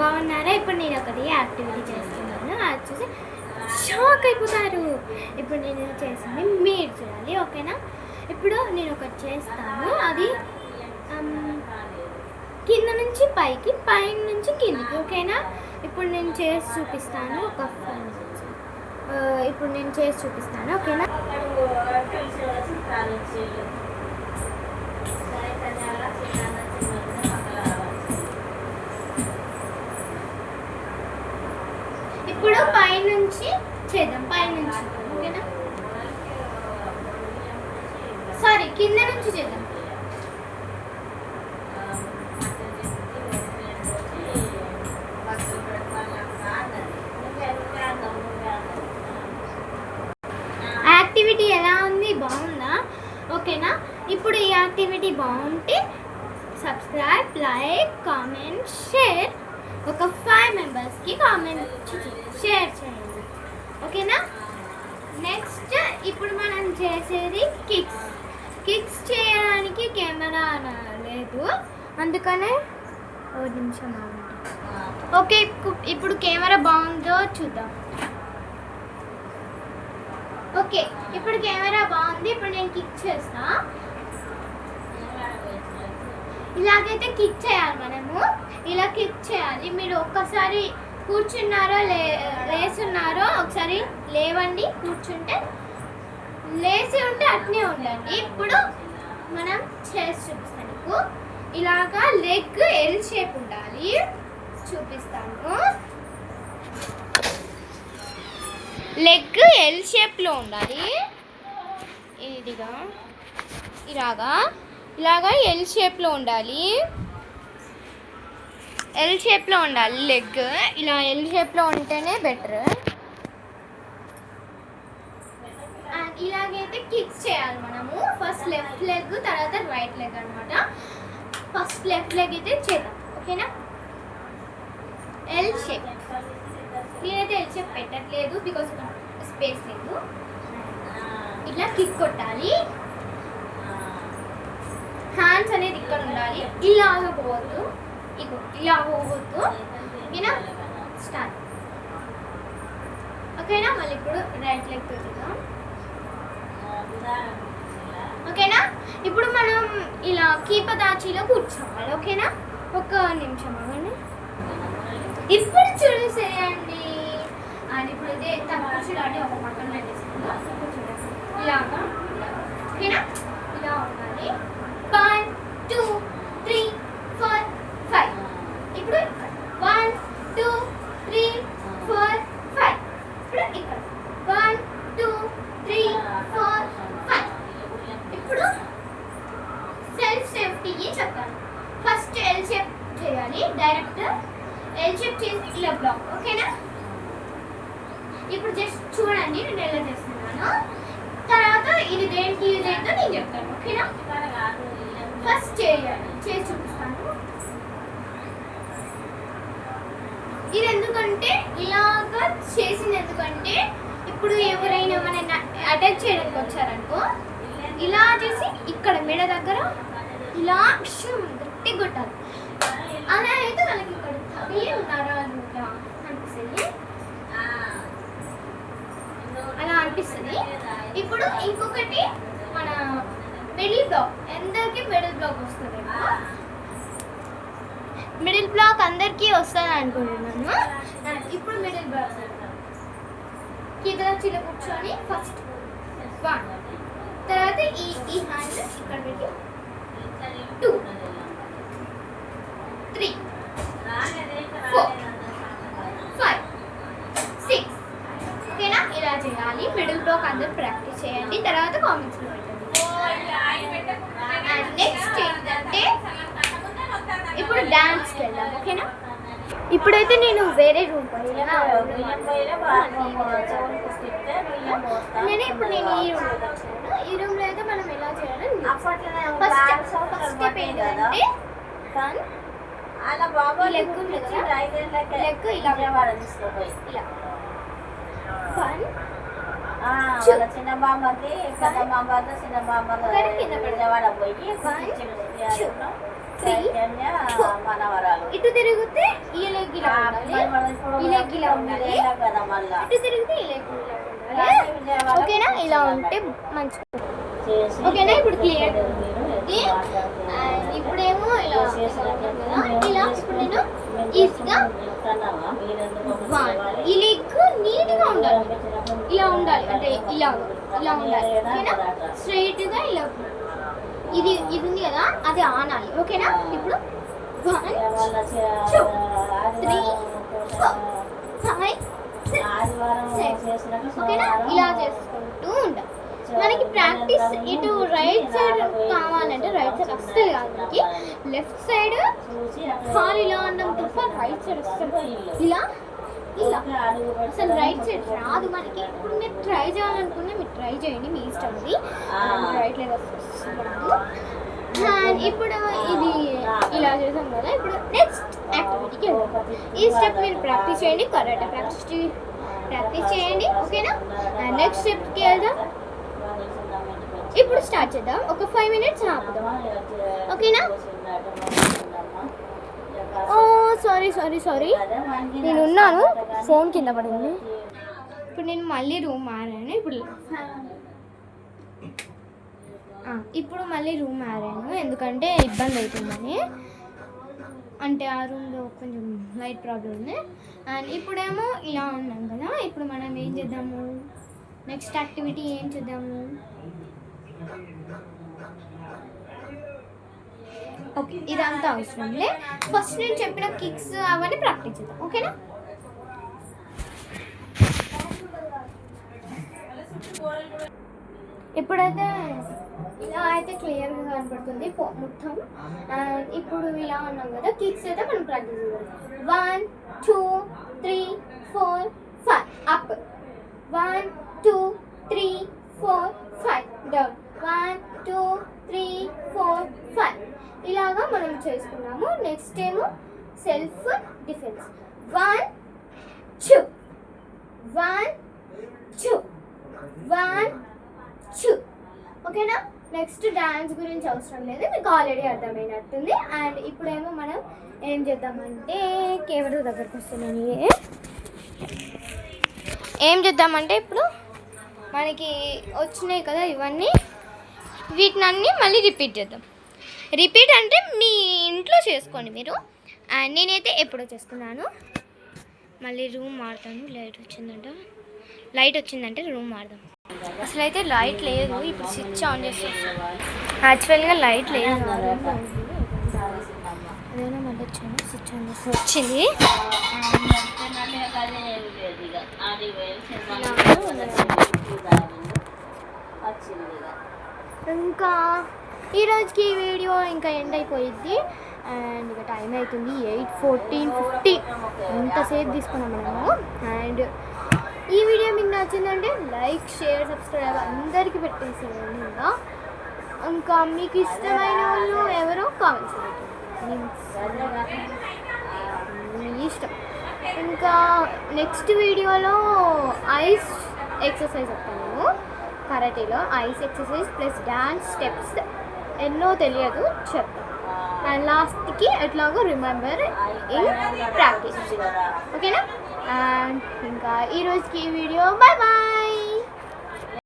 బాగున్నారా? ఇప్పుడు నేను ఒకటి యాక్టివిటీ చేస్తున్నాను, అది చూసి షాక్ అయిపోతారు. ఇప్పుడు నేను చేసింది మీరు చూడాలి, ఓకేనా? ఇప్పుడు నేను ఒకటి చేస్తాను, అది కింద నుంచి పైకి, పైన నుంచి కిందికి, ఓకేనా? ఇప్పుడు నేను చేసి చూపిస్తాను, ఒక 5 minutes. ఇప్పుడు నేను చేసి చూపిస్తాను, ఓకేనా? ఇప్పుడు పైనుంచి చేద్దాం, పైనుంచి, ఓకేనా? సారీ, కింద నుంచి చేద్దాం. యాక్టివిటీ ఎలా ఉంది? బాగుందా? ఓకేనా? ఇప్పుడు ఈ యాక్టివిటీ బాగుంటే సబ్స్క్రైబ్, లైక్, కామెంట్, షేర్. ఒక 5 మెంబర్స్కి కామెంట్ షేర్ చేయండి, ఓకేనా? నెక్స్ట్ ఇప్పుడు మనం చేసేది కిక్స్ చేయడానికి కెమెరా లేదు, అందుకనే 1 నిమిషం ఆగండి. ఓకే, ఇప్పుడు కెమెరా బాగుందో చూద్దాం. ఓకే, ఇప్పుడు కెమెరా బాగుంది. ఇప్పుడు నేను కిక్ చేస్తా. ఇలాగైతే కిక్ చేయాలి మనము, ఇలా కిక్ చేయాలి. మీరు ఒక్కసారి కూర్చున్నారో లేచున్నారో ఒకసారి లేవండి, కూర్చుంటే లేచి ఉంటే అట్నే ఉండండి. ఇప్పుడు మనం చేసి చూపిస్తాను మీకు. ఇలాగా లెగ్ ఎల్ షేప్ ఉండాలి, చూపిస్తాను. లెగ్ ఎల్ షేప్లో ఉండాలి, ఇలాగా ఎల్ షేప్లో ఉండాలి, ఎల్ షేప్లో ఉండాలి లెగ్. ఇలా ఎల్ షేప్లో ఉంటేనే బెటర్. ఇలాగైతే కిక్స్ చేయాలి మనము. ఫస్ట్ లెఫ్ట్ లెగ్, తర్వాత రైట్ లెగ్ అనమాట. ఫస్ట్ లెఫ్ట్ లెగ్ అయితే చేద్దాం, ఓకేనా? L shape. నేనైతే ఎల్ షేప్ పెట్టట్లేదు, బికాస్ స్పేస్ లేదు. ఇట్లా కిక్ కొట్టాలి. హ్యాండ్స్ అనేది ఇక్కడ ఉండాలి, ఇలాగ పోవద్దు, ఇలా పోవద్దు, ఓకేనా? స్టార్ట్, ఓకేనా? మళ్ళీ ఇప్పుడు రైట్ లెగ్ తో చేద్దాం, ఓకేనా? ఇప్పుడు మనం ఇలా కీపదాచిలో కూర్చోవాలి, ఓకేనా? 1 నిమిషం అవ్వండి. ఇప్పుడు చూసేయండి. అది ఇప్పుడు ఇదే కూర్చోడానికి ఒక పక్కన ఇలాగా, ఓకేనా? ఇలా ఉండాలి. 1 2 3 4 5. ఇప్పుడు 1 2 3 4 5. ఇప్పుడు ఇక్కడ 1 2 3 4 5. ఇప్పుడు సెల్ఫ్ సేఫ్టీ చెప్తాను. ఫస్ట్ ఎల్ షేప్ చేయాలి, డైరెక్ట్ ఎల్ షేప్ చేసి ఇలా బ్లాక్, ఓకేనా? ఇప్పుడు జస్ట్ చూడండి నేను ఎలా చేస్తున్నాను. తర్వాత ఇది దేనికి యూజ్ అయిందో నేను చెప్తాను, ఓకేనా? ఫస్ట్ చేయాలి, చేసి చూపిస్తాను. ఇది ఎందుకంటే ఇలాగా చేసింది ఎందుకంటే ఇప్పుడు ఎవరైనా మన అటాక్ చేయడానికి వచ్చారనుకో, ఇలా చేసి ఇక్కడ మెడ దగ్గర ఇలా గట్టి కొట్టాలి. అలా అయితే వాళ్ళకి ఇక్కడ తగిలి నరాలు అనిపిస్తుంది, అలా అనిపిస్తుంది. ఇప్పుడు ఇంకొకటి మన మిడిల్ బ్లాక్. అందరికీ మిడిల్ బ్లాక్ వస్తుంది, మిడిల్ బ్లాక్ అందరికీ వస్తుంది అనుకుంటున్నాను. ఇప్పుడు మిడిల్ బ్లాక్ కింద చిల్ల కూర్చొని ఫస్ట్ 1, తర్వాత ఈ హ్యాండ్ ఇక్కడ పెట్టి 2 3 4 5 6, ఓకేనా? ఇలా చేయాలి. మిడిల్ బ్లాక్ అందరూ ప్రాక్టీస్ చేయండి, తర్వాత కామెంట్స్లో పెట్టండి. అండ్ నెక్స్ట్ ఏంటంటే ఇప్పుడు డాన్స్కి వెళ్దాం, ఓకేనా? ఇప్పుడైతే నేను వేరే రూమ్ పోయినా, నేను ఇప్పుడు ఈ రూమ్లో వచ్చాను. ఈ రూమ్లో అయితే మనం ఎలా చేయాలి, ఫస్ట్ స్టెప్ ఏంటంటే లెగ్ లెగ్ ఇలా ఇలా చిన్న బామ్మకి పెద్ద బామ్మతో చిన్న బామ్మకి విజయవాడ పోయి మనవరాలు ఇటు తిరిగితే ఈ లెగ్ ఇలా ఉండాలి, ఈ లెగ్ ఇలా ఉండాలి, కదా మళ్ళా ఇటు తిరిగితే ఈ లెగ్ ఇలా ఉండాలి. ఓకేనా? ఇలా ఉంటే మంచిగా. ఓకేనా? ఇప్పుడు క్లియర్. ఇప్పుడేమో ఇలా ఉన్నాం కదా, ఇలా ఇప్పుడు నేను ఈజీగా ఈ లెగ్ నీట్గా ఉండాలి, ఇలా ఉండాలి, అంటే ఇలా ఇలా ఉండాలి. ఓకేనా? స్ట్రైట్గా ఇలా ఇది ఉంది కదా, అది ఆనాలి. ఓకేనా? ఇప్పుడు 1 2 3 4 5 6 7. ఓకేనా? ఇలా చేసుకుంటూ ఉండాలి. మనకి ప్రాక్టీస్ ఇటు రైట్ సైడ్ కావాలంటే రైట్ సైడ్ అస్సలు కాదు, మనకి లెఫ్ట్ సైడ్ కాలు ఇలా అన్నం తప్ప రైట్ సైడ్ అస్సలు ఇలా ఇలా అసలు రైట్ సైడ్ రాదు మనకి. ఇప్పుడు మీరు ట్రై చేయాలనుకున్నా మీరు ట్రై చేయండి, మీ ఇష్టం అది. రైట్ లేదు రాదు. అండ్ ఇప్పుడు ఇది ఇలా చేసాం కదా, ఇప్పుడు నెక్స్ట్ యాక్టివిటీకి వెళ్దాం. ఈ స్టెప్ మీరు ప్రాక్టీస్ చేయండి, కరాటే ప్రాక్టీస్ చేయండి. ఓకేనా? అండ్ నెక్స్ట్ స్టెప్కి వెళ్దాం. ఇప్పుడు స్టార్ట్ చేద్దాం. ఒక 5 minutes ఆపుదాం. ఓకేనా? ఓ సారీ నేను ఉన్నాను, ఫోన్ కింద పడింది. ఇప్పుడు నేను మళ్ళీ రూమ్ మారాను. ఇప్పుడు మళ్ళీ రూమ్ మారాను, ఎందుకంటే ఇబ్బంది అవుతుందని. అంటే ఆ రూమ్లో కొంచెం లైట్ ప్రాబ్లం ఉంది. అండ్ ఇప్పుడేమో ఇలా ఉన్నాం కదా, ఇప్పుడు మనం ఏం చేద్దాము, నెక్స్ట్ యాక్టివిటీ ఏం చేద్దాము. ఓకే, ఇదంతా అవసరం లే. ఫస్ట్ నేను చెప్పిన కిక్స్ అవన్నీ ప్రాక్టీస్ చేద్దాం. ఓకేనా? ఇప్పుడైతే ఇలా అయితే క్లియర్గా కనపడుతుంది మొత్తం. ఇప్పుడు ఇలా ఉన్నాం కదా, కిక్స్ అయితే మనం ప్రాక్టీస్ చేద్దాం. 1 2 3 4 5 అప్, 1 2 3 4 5 డౌన్, 1 2 3 4 5 ఇలాగా మనం చేసుకున్నాము. నెక్స్ట్ ఏమో సెల్ఫ్ డిఫెన్స్. 1 2 1 2 1 2. ఓకేనా? నెక్స్ట్ డాన్స్ గురించి అవసరం లేదు, మీకు ఆల్రెడీ అర్థమైనట్టుంది. అండ్ ఇప్పుడేమో మనం ఏం చేద్దామంటే కేవలం దగ్గరకు వస్తున్నాను. ఏం చేద్దామంటే ఇప్పుడు మనకి వచ్చినాయి కదా ఇవన్నీ, వీటినన్నీ మళ్ళీ రిపీట్ చేద్దాం. రిపీట్ అంటే మీ ఇంట్లో చేసుకోండి మీరు. అండ్ నేనైతే ఎప్పుడో చేసుకున్నాను. మళ్ళీ రూమ్ మారుతాను. లైట్ వచ్చిందంటే రూమ్ మారుదాం. అసలు అయితే లైట్ లేదు, ఇప్పుడు స్విచ్ ఆన్ చేసేస్తాను. యాక్చువల్గా లైట్ లేదు, అదేనా మళ్ళీ వచ్చాను, స్విచ్ ఆన్ చేసి వచ్చింది. ఇంకా ఈరోజుకి ఈ వీడియో ఇంకా ఎండ్ అయిపోయింది. అండ్ ఇక టైం అవుతుంది 8:14 ఎంతసేపు తీసుకున్నాం మనము. అండ్ ఈ వీడియో మీకు నచ్చిందంటే లైక్ షేర్ సబ్స్క్రైబ్ అందరికీ పెట్టేసేయండి. ఇంకా మీకు ఇష్టమైన వాళ్ళు ఎవరో కామెంట్స్ మీ ఇష్టం. ఇంకా నెక్స్ట్ వీడియోలో ఐస్ ఎక్సర్సైజ్ చెప్తాను. కరాటేలో eyes exercise plus dance steps ఎన్నో తెలియదు చెప్తాను. అండ్ లాస్ట్కి ఎట్లాగో రిమెంబర్ ఇన్ ప్రాక్టీస్. ఓకేనా? అండ్ ఇంకా ఈరోజుకి ఈ వీడియో బాయ్ బాయ్.